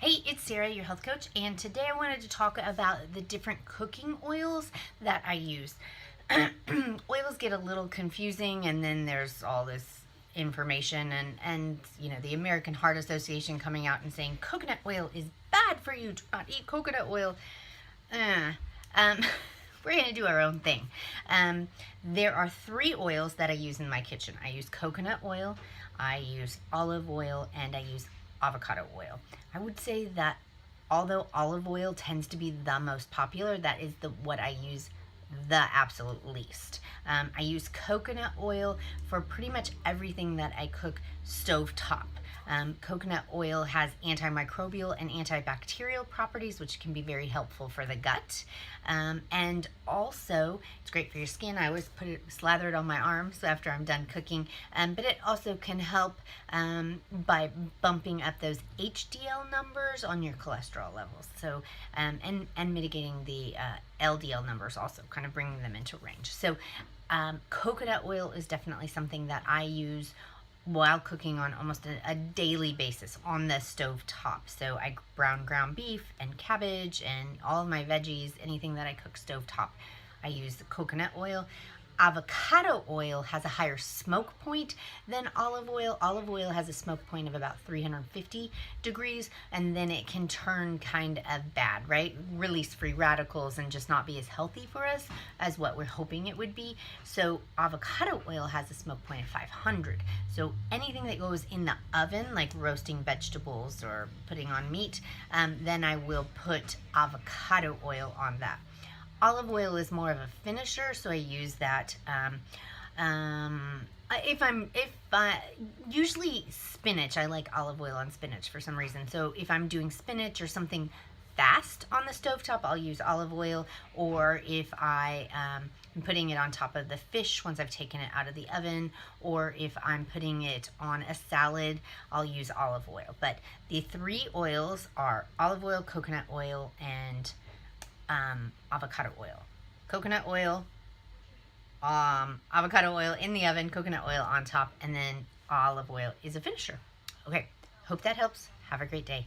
Hey, it's Sarah, your health coach, and today I wanted to talk about the different cooking oils that I use. Oils get a little confusing, and then there's all this information, and the American Heart Association coming out and saying coconut oil is bad for you. Do not eat coconut oil. Uh, um, we're going to do our own thing. There are 3 oils that I use in my kitchen. I use coconut oil, I use olive oil, and I use avocado oil. I would say that although olive oil tends to be the most popular, that is what I use the absolute least. I use coconut oil for pretty much everything that I cook stovetop. Coconut oil has antimicrobial and antibacterial properties, which can be very helpful for the gut. And also, it's great for your skin. I always slather it on my arms after I'm done cooking. But it also can help by bumping up those HDL numbers on your cholesterol levels. So, and mitigating the LDL numbers also, kind of bringing them into range. So, coconut oil is definitely something that I use while cooking on almost a daily basis on the stove top. So I brown ground beef and cabbage and all of my veggies, anything that I cook stove top, I use the coconut oil. Avocado oil has a higher smoke point than olive oil. Olive oil has a smoke point of about 350 degrees, and then it can turn kind of bad, right? Release free radicals and just not be as healthy for us as what we're hoping it would be. So avocado oil has a smoke point of 500. So anything that goes in the oven, like roasting vegetables or putting on meat, then I will put avocado oil on that. Olive oil is more of a finisher, so I use that. Usually spinach, I like olive oil on spinach for some reason. So if I'm doing spinach or something fast on the stovetop, I'll use olive oil. Or if I am putting it on top of the fish once I've taken it out of the oven, or if I'm putting it on a salad, I'll use olive oil. But the 3 oils are olive oil, coconut oil, and avocado oil. Coconut oil, avocado oil in the oven, coconut oil on top, and then olive oil is a finisher. Okay, hope that helps. Have a great day.